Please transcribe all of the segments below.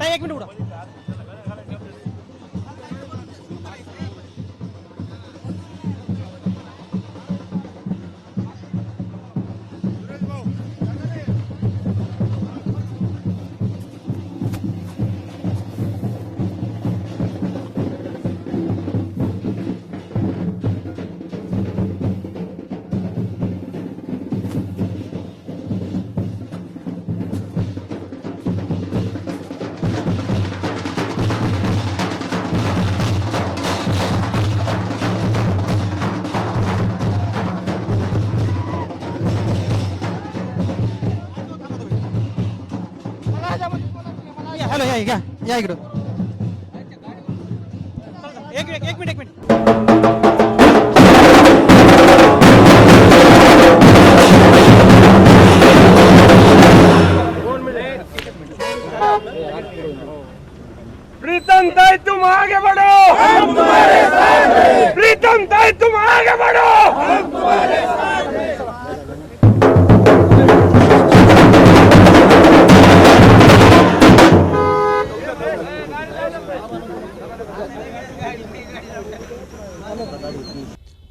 ताई एक मिनिट उडा. हॅलो या घ्या या इकडं. एक मिनिट. प्रीतम ताई तुम आगे बढ़ो, हम तुम्हारे साथ हैं। प्रीतम ताई तुम आगे बढ़ो, हम तुम्हारे साथ हैं।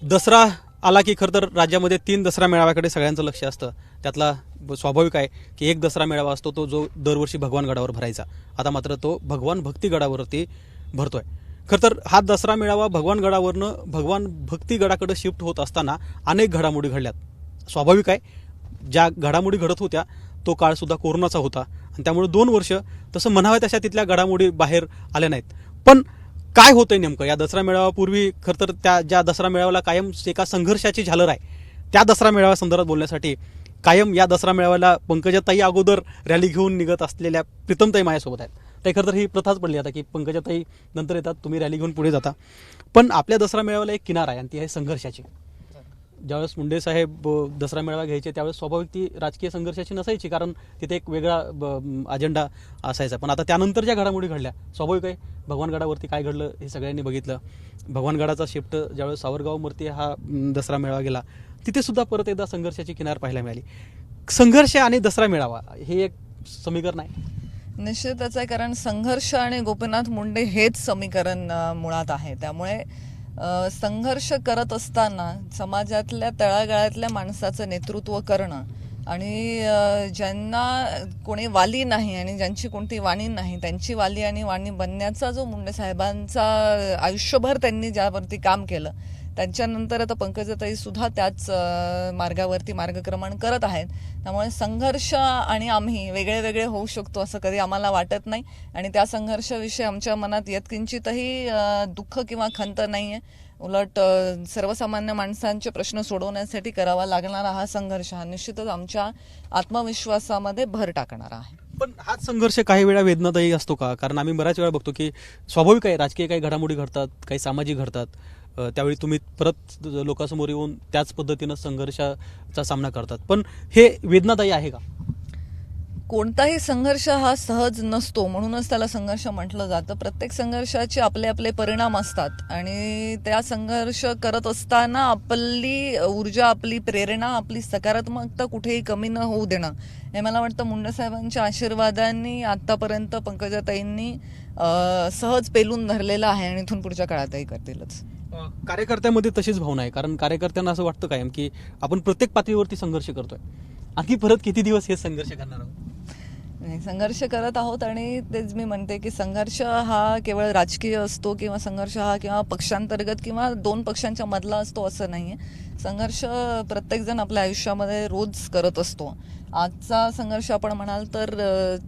दसरा आला की खरं तर राज्यामध्ये 3 दसरा मेळाव्याकडे सगळ्यांचं लक्ष असतं. त्यातला स्वाभाविक आहे की एक दसरा मेळावा असतो तो जो दरवर्षी भगवान गडावर भरायचा. आता मात्र तो भगवान भक्ती गडावरती भरतोय. खरं तर हा दसरा मेळावा भगवान गडावरनं भगवान भक्ती गडाकडे शिफ्ट होत असताना अनेक घडामोडी घडल्यात. स्वाभाविक आहे, ज्या घडामोडी घडत होत्या तो काळसुद्धा कोरोनाचा होता आणि त्यामुळे 2 वर्ष तसं म्हणावं तशा तिथल्या घडामोडी बाहेर आल्या नाहीत. पण काय होतंय नेमकं या दसरा मेळाव्यापूर्वी खरं तर त्या ज्या दसरा मेळाव्याला कायम एका संघर्षाची झालर आहे त्या दसरा मेळाव्यासंदर्भात बोलण्यासाठी कायम या दसरा मेळाव्याला पंकजाताई अगोदर रॅली घेऊन निघत असलेल्या प्रीतमताई माझ्यासोबत आहेत. ते खरं तर ही प्रथाच पडली आता की पंकजाताई नंतर येतात, तुम्ही रॅली घेऊन पुढे जाता. पण आपल्या दसरा मेळाव्याला एक किनार आहे आणि ती आहे संघर्षाची. ज्यावेळेस मुंडे साहेब दसरा मेळावा घ्यायचे त्यावेळेस स्वाभाविक ती राजकीय संघर्षाची नसायची, कारण तिथे एक वेगळा अजेंडा असायचा. पण आता त्यानंतर ज्या घडामोडी घडल्या स्वाभाविक आहे, भगवानगडावरती काय घडलं हे सगळ्यांनी बघितलं. भगवानगडाचा शिफ्ट ज्यावेळेस सावरगाववरती हा दसरा मेळावा गेला तिथे सुद्धा परत एकदा संघर्षाची किनार पाहायला मिळाली. संघर्ष आणि दसरा मेळावा हे एक समीकरण आहे. निश्चितच आहे, कारण संघर्ष आणि गोपीनाथ मुंडे हेच समीकरण मुळात आहे. त्यामुळे संघर्ष करत असताना समाजातल्या तळागाळातल्या माणसाचं नेतृत्व करणं आणि ज्यांना कोणी वाली नाही आणि ज्यांची कोणती वाणी नाही त्यांची वाली आणि वाणी बनण्याचा जो मुंडे साहेबांचा आयुष्यभर त्यांनी ज्यावरती काम केलं, त्यांच्यानंतर आता पंकजाताई सुद्धा त्याच मार्गावरती मार्गक्रमण करत आहेत. त्यामुळे संघर्ष आणि आम्ही वेगळे वेगळे होऊ शकतो असं कधी आम्हाला वाटत नाही आणि त्या संघर्षाविषयी आमच्या मनात यत्किंचितही दुःख किंवा खंत नाही आहे. उलट सर्वसामान्य माणसांचे प्रश्न सोडवण्यासाठी करावा लागणारा हा संघर्ष हा निश्चितच आमच्या आत्मविश्वासामध्ये भर टाकणारा आहे. पण हाच संघर्ष काही वेळा वेदनादायी असतो का? कारण आम्ही बऱ्याच वेळा बघतो की स्वाभाविक आहे, राजकीय काही घडामोडी घडतात, काही सामाजिक घडतात, त्यावेळी तुम्ही परत लोकांसमोर येऊन त्याच पद्धतीनं संघर्षाचा सामना करतात. पण हे वेदनादायी आहे का? कोणताही संघर्ष हा सहज नसतो, म्हणूनच त्याला संघर्ष म्हटलं जातं. प्रत्येक संघर्षाचे आपले आपले परिणाम असतात आणि त्या संघर्ष करत असताना आपली ऊर्जा, आपली प्रेरणा, आपली सकारात्मकता कुठेही कमी न होऊ देणं हे मला वाटतं मुंडे साहेबांच्या आशीर्वादांनी आतापर्यंत पंकजाताईंनी सहज पेलून धरलेलं आहे आणि इथून पुढच्या काळातही करतीलच. कार्यकर्त्यामध्ये तशीच भावना आहे, कारण कार्यकर्त्यांना असं वाटतं कायम की आपण प्रत्येक पातळीवरती संघर्ष करतोय, आणखी परत किती दिवस हे संघर्ष करणार आहोत? संघर्ष करत आहोत आणि तेच मी म्हणते की संघर्ष हा केवळ राजकीय असतो किंवा संघर्ष हा किंवा पक्षांतर्गत किंवा 2 पक्षांच्या मधला असतो असं नाहीये. संघर्ष प्रत्येकजण आपल्या आयुष्यामध्ये रोज करत असतो. आजचा संघर्ष आपण म्हणाल तर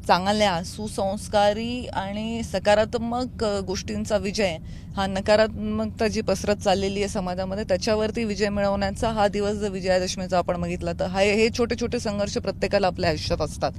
चांगल्या, सुसंस्कारी आणि सकारात्मक गोष्टींचा विजय हा नकारात्मकता जी पसरत चाललेली आहे समाजामध्ये त्याच्यावरती विजय मिळवण्याचा हा दिवस जर विजयादशमीचा आपण बघितला तर हे छोटे छोटे संघर्ष प्रत्येकाला आपल्या आयुष्यात असतात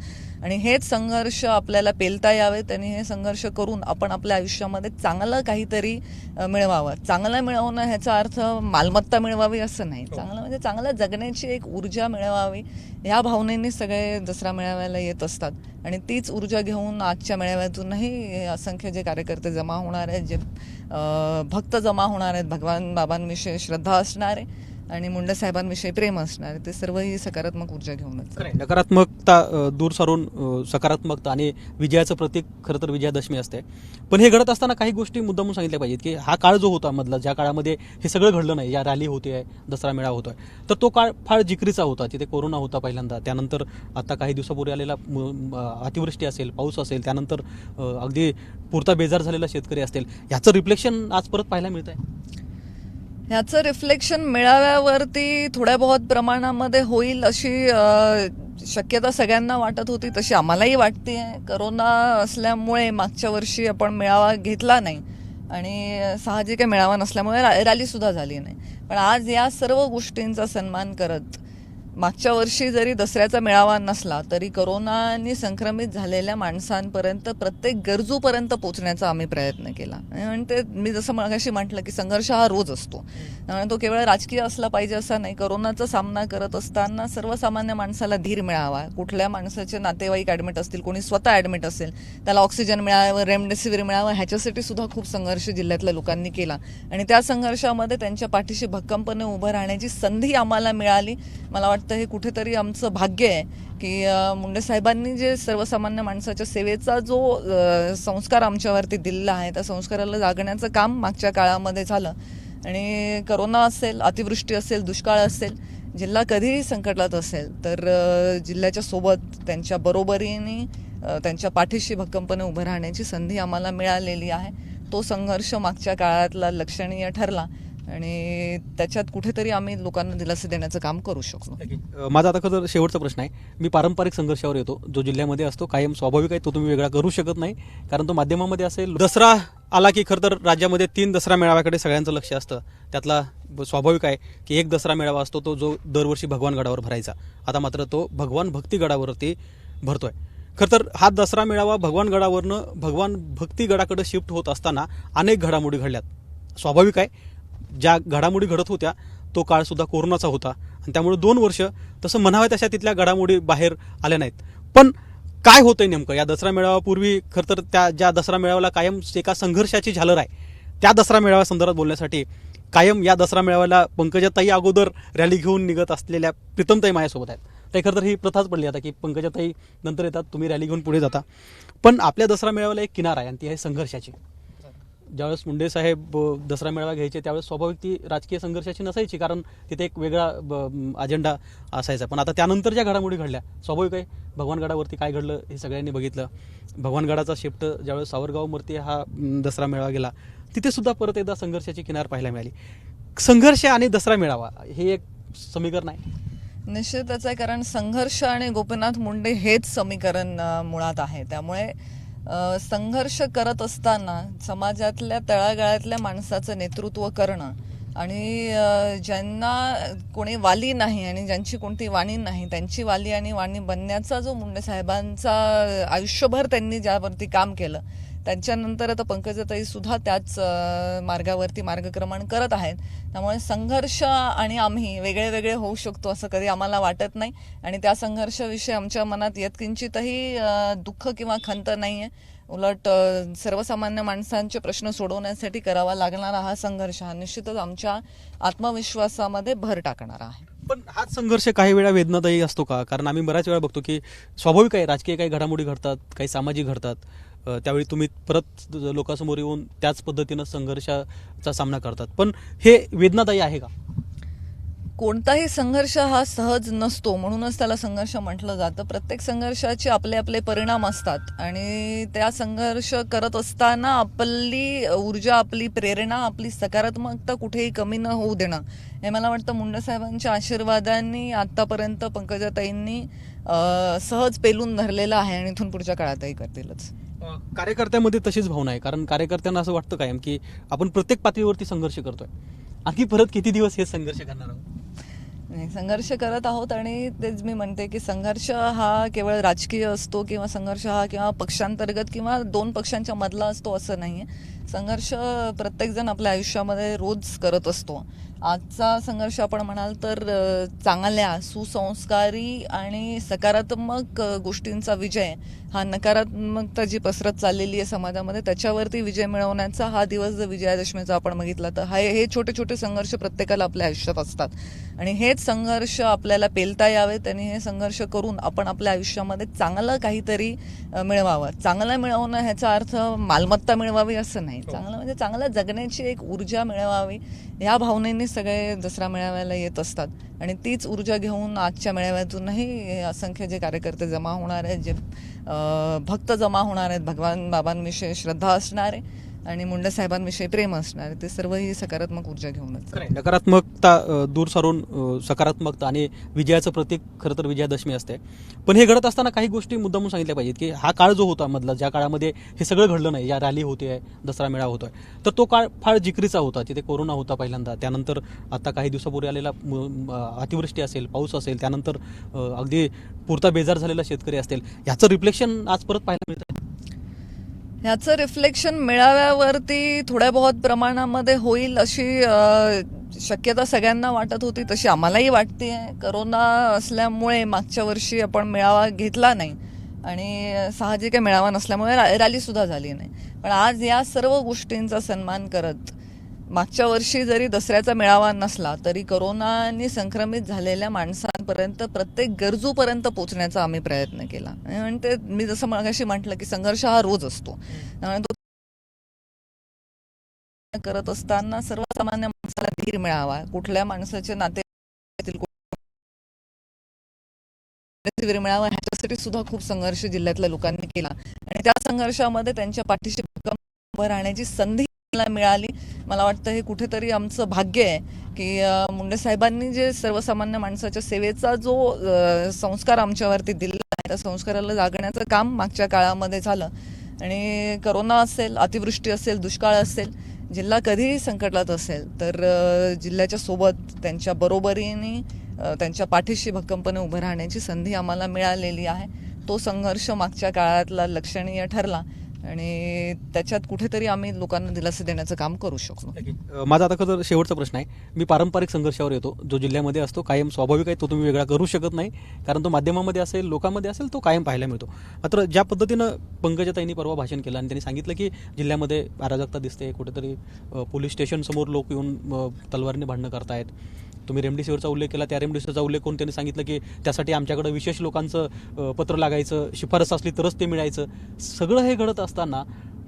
आणि हेच संघर्ष आपल्याला पेलता यावेत आणि हे संघर्ष करून आपण आपल्या आयुष्यामध्ये चांगलं काहीतरी मिळवावं. चांगलं मिळवणं ह्याचा अर्थ मालमत्ता मिळवावी असं नाही, चांगलं म्हणजे चांगलं जगण्याची एक ऊर्जा मिळवावी ह्या भावनेने सगळे दसरा मेळाव्याला येत असतात आणि तीच ऊर्जा घेऊन आजच्या मेळाव्यातूनही असंख्य जे कार्यकर्ते जमा होणार आहेत, जे भक्त जमा होणार आहेत, भगवान बाबांविषयी श्रद्धा असणारे आणि मुंडे साहेबांविषयी प्रेम असणार, ते सर्व ही सकारात्मक ऊर्जा घेऊनच. नकारात्मकता दूर सारून सकारात्मकता आणि विजयाचं प्रतीक खरं तर विजयादशमी असते. पण हे घडत असताना काही गोष्टी मुद्दामून सांगितल्या पाहिजेत की हा काळ जो होता मधला, ज्या काळामध्ये हे सगळं घडलं नाही, या रॅली होते, दसरा मेळावा होतोय, तर तो काळ फार जिकरीचा होता. तिथे कोरोना होता पहिल्यांदा, त्यानंतर आता काही दिवसापूर्वी आलेला अतिवृष्टी असेल, पाऊस असेल, त्यानंतर अगदी पुरता बेजार झालेला शेतकरी असतील, ह्याचं रिफ्लेक्शन आज परत पाहायला मिळत आहे. ह्याचं रिफ्लेक्शन मेळाव्यावरती थोड्या बहुत प्रमाणामध्ये होईल अशी शक्यता सगळ्यांना वाटत होती, तशी आम्हालाही वाटते. करोना असल्यामुळे मागच्या वर्षी आपण मेळावा घेतला नाही आणि साहजिक मेळावा नसल्यामुळे रॅली सुद्धा झाली नाही. पण आज या सर्व गोष्टींचा सन्मान करत मागच्या वर्षी जरी दसऱ्याचा मेळावा नसला तरी करोनाने संक्रमित झालेल्या माणसांपर्यंत, प्रत्येक गरजूपर्यंत पोहोचण्याचा आम्ही प्रयत्न केला. आणि मी जसं मगाशी म्हटलं की संघर्ष हा रोज असतो, त्यामुळे तो केवळ राजकीय असला पाहिजे असा नाही. करोनाचा सामना करत असताना सर्वसामान्य माणसाला धीर मिळावा, कुठल्या माणसाचे नातेवाईक ॲडमिट असतील, कोणी स्वतः ॲडमिट असेल, त्याला ऑक्सिजन मिळावं, रेमडेसिवीर मिळावं, ह्याच्यासाठी सुद्धा खूप संघर्ष जिल्ह्यातल्या लोकांनी केला. आणि त्या संघर्षामध्ये त्यांच्या पाठीशी भक्कमपणे उभं राहण्याची संधी आम्हाला मिळाली. मला वाटतं हे कुठेतरी आमचं भाग्य आहे की मुंडे साहेबांनी जे सर्वसामान्य माणसाच्या सेवेचा जो संस्कार आमच्यावरती दिलेला आहे, त्या संस्काराला जागण्याचं काम मागच्या काळामध्ये झालं. आणि करोना असेल, अतिवृष्टी असेल, दुष्काळ असेल, जिल्हा कधीही संकटात असेल तर जिल्ह्याच्या सोबत, त्यांच्या बरोबरीने, त्यांच्या पाठीशी भक्कमपणे उभं राहण्याची संधी आम्हाला मिळालेली आहे. तो संघर्ष मागच्या काळातला लक्षणीय ठरला आणि त्याच्यात कुठेतरी आम्ही लोकांना दिलासा देण्याचं काम करू शकलो. माझा आता खरं शेवटचा प्रश्न आहे. मी पारंपरिक संघर्षावर येतो, जो जिल्ह्यामध्ये असतो, कायम स्वाभाविक आहे, तो तुम्ही वेगळा करू शकत नाही, कारण तो माध्यमामध्ये असेल. दसरा आला की खरं तर राज्यामध्ये 3 दसरा मेळाव्याकडे सगळ्यांचं लक्ष असतं. त्यातला स्वाभाविक आहे की एक दसरा मेळावा असतो, तो जो दरवर्षी भगवान गडावर भरायचा. आता मात्र तो भगवान भक्ती गडावरती भरतोय. खरं तर हा दसरा मेळावा भगवान गडावरनं भगवान भक्ती गडाकडे शिफ्ट होत असताना अनेक घडामोडी घडल्यात. स्वाभाविक आहे, ज्या घडामोडी घडत होत्या तो काळ सुद्धा कोरोनाचा होता आणि त्यामुळे 2 वर्ष तसं म्हणाव्या तशा तिथल्या घडामोडी बाहेर आल्या नाहीत. पण काय होतंय नेमकं या दसरा मेळाव्यापूर्वी? खरं तर त्या ज्या दसरा मेळाव्याला कायम एका संघर्षाची झालर आहे, त्या दसरा मेळाव्या संदर्भात बोलण्यासाठी कायम या दसरा मेळाव्याला पंकजाताई अगोदर रॅली घेऊन निघत असलेल्या प्रीतमताई माझ्यासोबत आहेत. ते खरं तर ही प्रथाच पडली आता की पंकजाताई नंतर येतात, तुम्ही रॅली घेऊन पुढे जाता. पण आपल्या दसरा मेळाव्याला एक किनार आहे आणि ती आहे संघर्षाची. ज्यावेळेस मुंडे साहेब दसरा मेळावा घ्यायचे त्यावेळेस स्वाभाविक ती राजकीय संघर्षाची नसायची, कारण तिथे एक वेगळा अजेंडा असायचा. पण आता त्यानंतर ज्या घडामोडी घडल्या, स्वाभाविक आहे, भगवानगडावरती काय घडलं हे सगळ्यांनी बघितलं. भगवानगडाचा शिफ्ट ज्यावेळेस सावरगाववरती हा दसरा मेळावा गेला, तिथे सुद्धा परत एकदा संघर्षाची किनार पाहायला मिळाली. संघर्ष आणि दसरा मेळावा हे एक समीकरण आहे. निश्चितच आहे, कारण संघर्ष आणि गोपीनाथ मुंडे हेच समीकरण मुळात आहे. त्यामुळे संघर्ष करत असताना समाजातल्या तळागाळातल्या माणसाचं नेतृत्व करणं आणि ज्यांना कोणी वाली नाही आणि ज्यांची कोणती वाणी नाही, त्यांची वाली आणि वाणी बनण्याचा जो मुंडे साहेबांचा आयुष्यभर त्यांनी ज्यावरती काम केलं, त्यांच्यानंतर आता पंकजाताई सुद्धा त्याच मार्गावरती मार्गक्रमण करत आहेत. त्यामुळे संघर्ष आणि आम्ही वेगळे वेगळे होऊ शकतो असं कधी आम्हाला वाटत नाही आणि त्या संघर्षाविषयी आमच्या मनात यत्किंचितही दुःख किंवा खंत नाही आहे. उलट सर्वसामान्य माणसांचे प्रश्न सोडवण्यासाठी करावा लागणारा हा संघर्ष हा निश्चितच आमच्या आत्मविश्वासामध्ये भर टाकणारा आहे. पण हाच संघर्ष काही वेळा वेदनादायी असतो का? कारण आम्ही बऱ्याच वेळा बघतो की स्वाभाविक आहे, राजकीय काही घडामोडी घडतात, काही सामाजिक घडतात, त्यावेळी तुम्ही परत लोकांसमोर येऊन त्याच पद्धतीनं संघर्षाचा सामना करतात. पण हे वेदनादायी आहे का? कोणताही संघर्ष हा सहज नसतो, म्हणूनच त्याला संघर्ष म्हटलं जातं. प्रत्येक संघर्षाचे आपले आपले परिणाम असतात आणि त्या संघर्ष करत असताना आपली ऊर्जा, आपली प्रेरणा, आपली सकारात्मकता कुठेही कमी न होऊ देणं, हे मला वाटतं मुंडे साहेबांच्या आशीर्वादांनी आतापर्यंत पंकजाताईंनी सहज पेलून धरलेलं आहे आणि इथून पुढच्या काळातही करतीलच. कार्यकर्त्यामध्ये तशीच भावना आहे, कारण कार्यकर्त्यांना असं वाटतं कायम की आपण प्रत्येक पातळीवरती संघर्ष करतोय, आणखी परत किती दिवस हे संघर्ष करणार आहोत? नाही, संघर्ष करत आहोत आणि तेच मी म्हणते की संघर्ष हा केवळ राजकीय असतो किंवा संघर्ष हा किंवा पक्षांतर्गत किंवा 2 पक्षांच्या मधला असतो असं नाहीये. संघर्ष प्रत्येकजण आपल्या आयुष्यामध्ये रोज करत असतो आजचा संघर्ष आपण म्हणाल तर चांगल्या सुसंस्कारी आणि सकारात्मक गोष्टींचा विजय हा नकारात्मकता जी पसरत चाललेली आहे समाजामध्ये त्याच्यावरती विजय मिळवण्याचा हा दिवस जर विजयादशमीचा आपण बघितला तर हे छोटे छोटे संघर्ष प्रत्येकाला आपल्या आयुष्यात असतात आणि हेच संघर्ष आपल्याला पेलता यावेत आणि हे संघर्ष करून आपण आपल्या आयुष्यामध्ये चांगलं काहीतरी मिळवावं. चांगलं मिळवणं ह्याचा अर्थ मालमत्ता मिळवावी असं नाही. चांगलं म्हणजे चांगलं जगण्याची एक ऊर्जा मिळवावी या भावनेने सगळे दसरा मेळाव्याला येत असतात आणि तीच ऊर्जा घेऊन आजच्या मेळाव्यातूनही असंख्य जे कार्यकर्ते जमा होणार आहेत, जे भक्त जमा होणार आहेत, भगवान बाबांविषयी श्रद्धा असणारे आणि मुंडे साहेबांविषयी प्रेम असणारे, ते सर्व ही सकारात्मक ऊर्जा घेऊनच. नकारात्मकता दूर सारून सकारात्मकता आणि विजयाचं प्रतीक खरं तर विजयादशमी असते. पण हे घडत असताना काही गोष्टी मुद्दामून सांगितल्या पाहिजेत की हा काळ जो होता मधला, ज्या काळामध्ये हे सगळं घडलं नाही, या रॅली होते, दसरा मेळावा होतोय, तर तो काळ फार जिकरीचा होता. तिथे कोरोना होता पहिल्यांदा, त्यानंतर आता काही दिवसापूर्वी आलेला अतिवृष्टी असेल, पाऊस असेल, त्यानंतर अगदी पुरता बेजार झालेला शेतकरी असेल, याचं रिफ्लेक्शन आज परत पाहायला मिळतं. ह्याचं रिफ्लेक्शन मेळाव्यावरती थोड्या बहुत प्रमाणामध्ये होईल अशी शक्यता सगळ्यांना वाटत होती, तशी आम्हालाही वाटते. करोना असल्यामुळे मागच्या वर्षी आपण मेळावा घेतला नाही आणि साहजिक मेळावा नसल्यामुळे रॅली सुद्धा झाली नाही. पण आज या सर्व गोष्टींचा सन्मान करत मागच्या वर्षी जरी दसऱ्याचा मेळावा नसला तरी करोनाने संक्रमित झालेल्या माणसांपर्यंत प्रत्येक गरजूपर्यंत पोहोचण्याचा आम्ही प्रयत्न केला. आणि ते मी जसं मगाशी म्हटलं की संघर्ष हा रोज असतो, तो करत असताना सर्वसामान्य माणसाला धीर मिळावा, कुठल्या माणसाच्या नात्यातील धीर मिळावा ह्याच्यासाठी सुद्धा खूप संघर्ष जिल्ह्यातल्या लोकांनी केला आणि त्या संघर्षामध्ये त्यांच्या पाठीशी उभं राहण्याची संधी मिळाली. मला वाटतं हे कुठेतरी आमचं भाग्य आहे की मुंडे साहेबांनी जे सर्वसामान्य माणसाच्या सेवेचा जो संस्कार आमच्यावरती दिला आहे त्या संस्काराला जागण्याचं काम मागच्या काळामध्ये झालं. आणि करोना असेल, अतिवृष्टी असेल, दुष्काळ असेल, जिल्हा कधीही संकटात असेल तर जिल्ह्याच्या सोबत त्यांच्या बरोबरीने त्यांच्या पाठीशी भक्कमपणे उभं राहण्याची संधी आम्हाला मिळालेली आहे. तो संघर्ष मागच्या काळातला लक्षणीय ठरला आणि त्याच्यात कुठेतरी आम्ही लोकांना दिलासा देण्याचं काम करू शकलो. माझा आता खरं शेवटचा प्रश्न आहे. मी पारंपरिक संघर्षावर येतो, जो जिल्ह्यामध्ये असतो, कायम स्वाभाविक आहे, तो तुम्ही वेगळा करू शकत नाही, कारण तो माध्यमामध्ये असेल, लोकांमध्ये असेल, तो कायम पाहायला मिळतो. मात्र ज्या पद्धतीनं पंकजाताईंनी परवा भाषण केलं आणि त्यांनी सांगितलं की जिल्ह्यामध्ये अराजकता दिसते, कुठेतरी पोलीस स्टेशनसमोर लोक येऊन तलवारीने भांडणं करतायत. तुम्ही रेमडेसिवीरचा उल्लेख केला, त्या रेमडेसिवीरचा उल्लेख करून त्यांनी सांगितलं की त्यासाठी आमच्याकडे विशेष लोकांचं पत्र लागायचं, शिफारस असली तरच ते मिळायचं. सगळं हे घडत असताना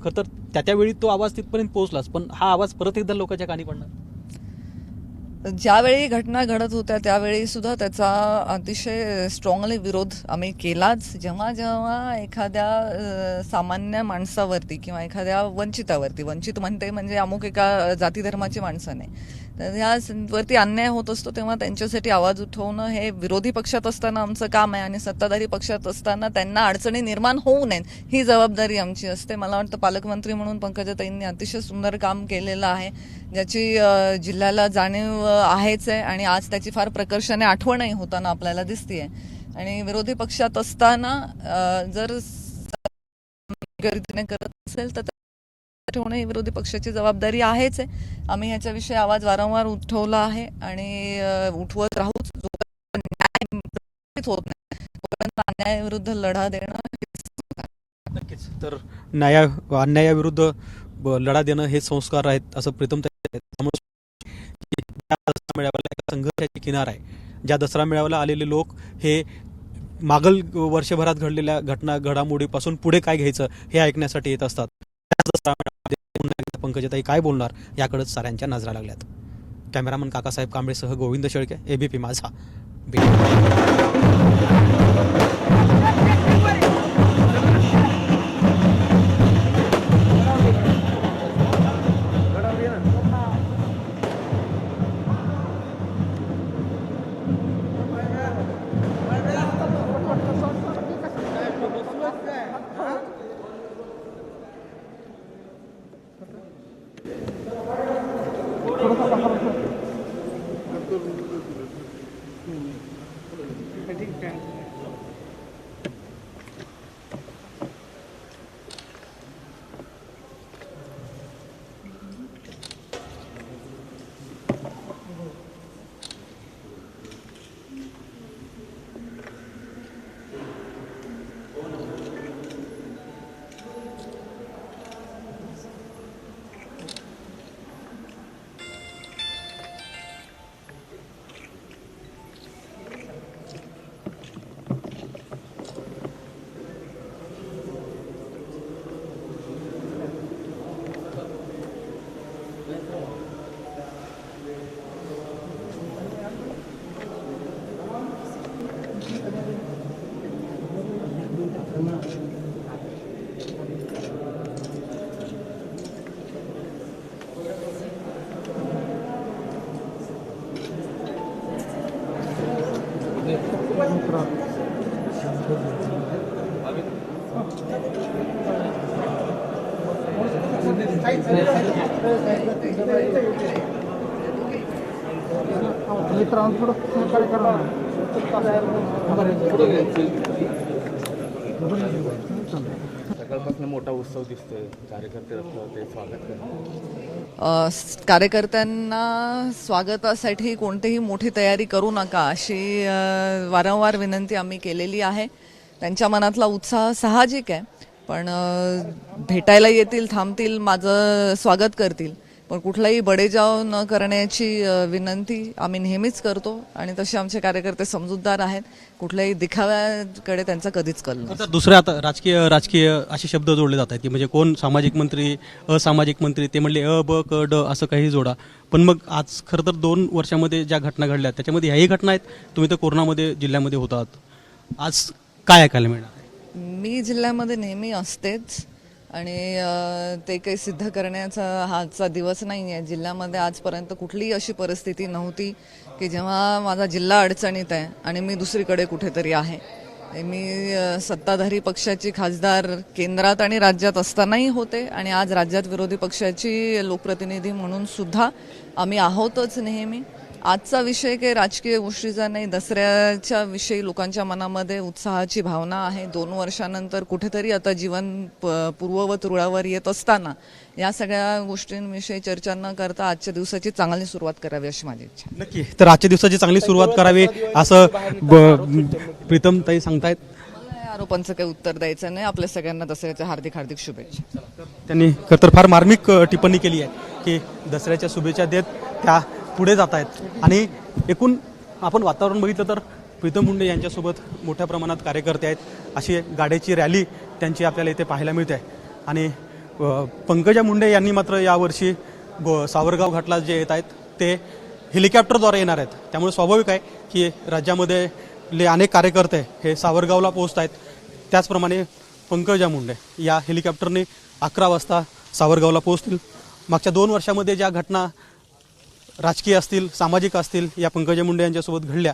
खरं तर त्यावेळी तो आवाज तिथपर्यंत पोहोचलाच, पण हा आवाज परत एकदा लोकांच्या कानी पडणार. ज्यावेळी घटना घडत होत्या त्यावेळी सुद्धा त्याचा अतिशय स्ट्रॉंगली विरोध आम्ही केलाच. जेव्हा जेव्हा एखाद्या सामान्य माणसावरती किंवा एखाद्या वंचितावरती, वंचित म्हणते म्हणजे अमुक एका जाती धर्माची माणसं नाही, तर ह्यावरती अन्याय होत असतो तेव्हा त्यांच्यासाठी आवाज उठवणं हे विरोधी पक्षात असताना आमचं काम आहे आणि सत्ताधारी पक्षात असताना त्यांना अडचणी निर्माण होऊ नयेत ही जबाबदारी आमची असते. मला वाटतं पालकमंत्री म्हणून पंकजाताईंनी अतिशय सुंदर काम केलेलं आहे, ज्याची जिल्ह्याला जाणीव आहेच आहे आणि आज त्याची फार प्रकर्षाने आठवणही होताना आपल्याला दिसतेय. आणि विरोधी पक्षात असताना जर करत असेल तर ठेवणं ही विरोधी पक्षाची जबाबदारी आहेच आहे. आम्ही ह्याच्याविषयी आवाज वारंवार उठवला आहे आणि उठवत राहूच. जोपर्यंत होत नाही तोपर्यंत अन्यायाविरुद्ध लढा देणं. नक्कीच. तर अन्यायाविरुद्ध लढा देणं हे संस्कार आहेत असं प्रीतम मेळाव्याला संघर्षाची किनार आहे. ज्या दसरा मेळाव्याला आलेले लोक हे मागल वर्षभरात घडलेल्या घडामोडीपासून पुढे काय घ्यायचं हे ऐकण्यासाठी येत असतात. पंकजाताई काय बोलणार याकडेच साऱ्यांच्या नजरा लागल्यात. कॅमेरामन काकासाहेब कांबळेसह गोविंद शेळके, एबीपी माझा. सकाळपासून मोठा उत्सव दिसतोय, कार्यकर्ते असतात ते स्वागत करतात. कार्यकर्त्यांना स्वागतासाठी कोणतीही मोठी तयारी करू नका अशी वारंवार विनंती आम्ही केलेली आहे. त्यांच्या मनातला उत्साह साहजिक आहे, पण भेटायला येतील, थांबतील, माझं स्वागत करतील, पण कुठलाही बडेजाव न करण्याची विनंती आम्ही नेहमीच करतो आणि तसे आमचे कार्यकर्ते समजूतदार आहेत. कुठल्याही दिखाव्याकडे त्यांचा कधीच कल नसतो. तर दुसरे आता राजकीय असे शब्द जोडले जात आहेत की म्हणजे कोण सामाजिक मंत्री, असामाजिक मंत्री, ते म्हणले ब क ड असं काही जोडा. पण मग आज खरं तर 2 वर्षामध्ये ज्या घटना घडल्या त्याच्यामध्ये ह्याही घटना आहेत. तुम्ही तर कोरोनामध्ये जिल्ह्यामध्ये होतात, आज काय ऐकायला मिळणार? मी जिल्ह्यामध्ये नेहमी असतेच आणि ते काही सिद्ध करण्याचा हा आजचा दिवस नाही आहे. जिल्ह्यामध्ये आजपर्यंत कुठलीही अशी परिस्थिती नव्हती की जेव्हा माझा जिल्हा अडचणीत आहे आणि मी दुसरीकडे कुठेतरी आहे. मी सत्ताधारी पक्षाची खासदार केंद्रात आणि राज्यात असतानाही होते आणि आज राज्यात विरोधी पक्षाची लोकप्रतिनिधी म्हणून सुद्धा आम्ही आहोतच नेहमी. आजचा विषय काही राजकीय गोष्टीचा नाही, दसऱ्याच्या विषयी लोकांच्या मनामध्ये उत्साहाची भावना आहे. 2 वर्षानंतर कुठेतरी आता जीवन पूर्ववत रुळावर येत असताना या सगळ्या गोष्टींविषयी चर्चा न करता आजच्या दिवसाची चांगली सुरुवात करावी अशी माझी इच्छा. नक्की. तर आजच्या दिवसाची चांगली सुरुवात करावी असं प्रीतम ताई सांगतायत. मला या आरोपांचं काही उत्तर द्यायचं नाही. आपल्या सगळ्यांना दसऱ्याच्या हार्दिक हार्दिक शुभेच्छा. त्यांनी खरं तर फार मार्मिक टिप्पणी केली आहे की दसऱ्याच्या शुभेच्छा देत त्या पुढे जात आहेत. आणि एकूण आपण वातावरण बघितलं तर प्रीतम मुंडे यांच्यासोबत मोठ्या प्रमाणात कार्यकर्ते आहेत. अशी गाड्याची रॅली त्यांची आपल्याला इथे पाहायला मिळते. आणि पंकजा मुंडे यांनी मात्र यावर्षी सावरगाव घाटला जे येत आहेत ते हेलिकॉप्टरद्वारे येणार आहेत. त्यामुळे स्वाभाविक आहे की राज्यामध्ये अनेक कार्यकर्ते हे सावरगावला पोहोचत आहेत. त्याचप्रमाणे पंकजा मुंडे या हेलिकॉप्टरने 11 वाजता सावरगावला पोहोचतील. मागच्या 2 वर्षामध्ये ज्या घटना राजकीय असतील, सामाजिक असतील, या पंकजा मुंडे यांच्यासोबत घडल्या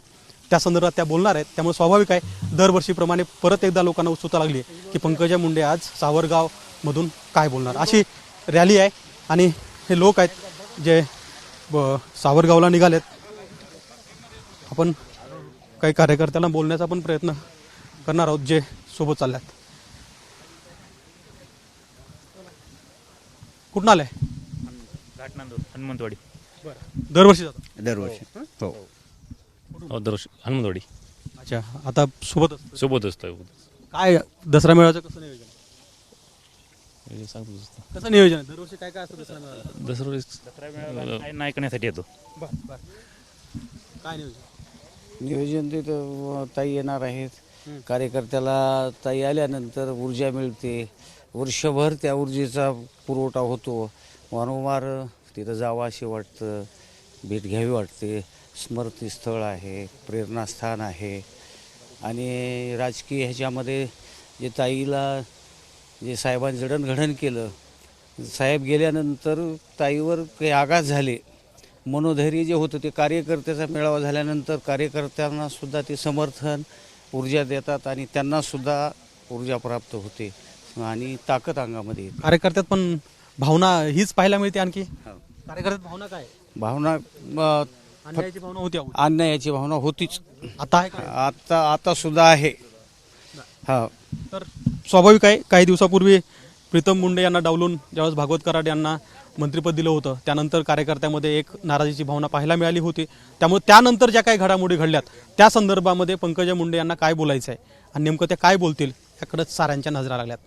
त्या संदर्भात त्या बोलणार आहेत. त्यामुळे स्वाभाविक आहे दरवर्षीप्रमाणे परत एकदा लोकांना उत्सुकता लागली आहे की पंकजा मुंडे आज सावरगावमधून काय बोलणार. अशी रॅली आहे आणि हे लोक आहेत जे सावरगावला निघालेत. आपण काही कार्यकर्त्यांना बोलण्याचा पण प्रयत्न करणार आहोत जे सोबत चालल्यात. कुठून आलंय? हनुमंतवाडी. दरवर्षी जातात? दरवर्षी हो. दरवर्षी हनुमंतवाडी. अच्छा, आता सोबत सोबत असतो. काय दसरा मेळाव्याचं कसं नियोजन आहे? सांगतो कसं नियोजन आहे दरवर्षी? काय काय असतं दसरा मेळाव्यात? दसरा नाही करण्यासाठी येतो. काय नियोजन? नियोजन ते तर ताई येणार आहेत. कार्यकर्त्याला ताई आल्यानंतर ऊर्जा मिळते. वर्षभर त्या ऊर्जेचा पुरवठा होतो. वारंवार तिथं जावं असे वाटतं, भेट घ्यावी वाटते. स्मृतीस्थळ आहे, प्रेरणास्थान आहे. आणि राजकीय ह्याच्यामध्ये जे ताईला जे साहेबांनी जडणघडण केलं, साहेब गेल्यानंतर ताईवर काही आघात झाले. मनोधैर्य जे होतं ते कार्यकर्त्याचा मेळावा झाल्यानंतर कार्यकर्त्यांना सुद्धा ते समर्थन, ऊर्जा देतात आणि त्यांनासुद्धा ऊर्जा प्राप्त होते आणि ताकद अंगामध्ये येते. कार्यकर्त्यात पण भावना हीच पाहायला मिळते. आणखी कार्यकर्त्यात भावना काय? भावना अन्यायाची भावना होती अगोदर. अन्यायाची भावना होतीच, आता आहे का? आता सुद्धा आहे. हा, तर स्वाभाविक आहे काही दिवसापूर्वी प्रीतम मुंडे यांना डावलून ज्यावेळेस भागवत कराड यांना मंत्रिपद दिलं होतं त्यानंतर कार्यकर्त्यामध्ये एक नाराजीची भावना पाहायला मिळाली होती. त्यामुळे त्यानंतर ज्या काही घडामोडी घडल्यात त्या संदर्भामध्ये पंकजा मुंडे यांना काय बोलायचं आहे आणि नेमकं ते काय बोलतील याकडेच साऱ्यांच्या नजरा लागल्यात.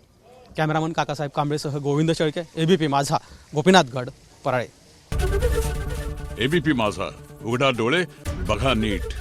कॅमेरामन काकासाहेब कांबळेसह गोविंद शेळके, एबीपी माझा, गोपीनाथगड, पराळे. एबीपी माझा, उघडा डोळे बघा नीट.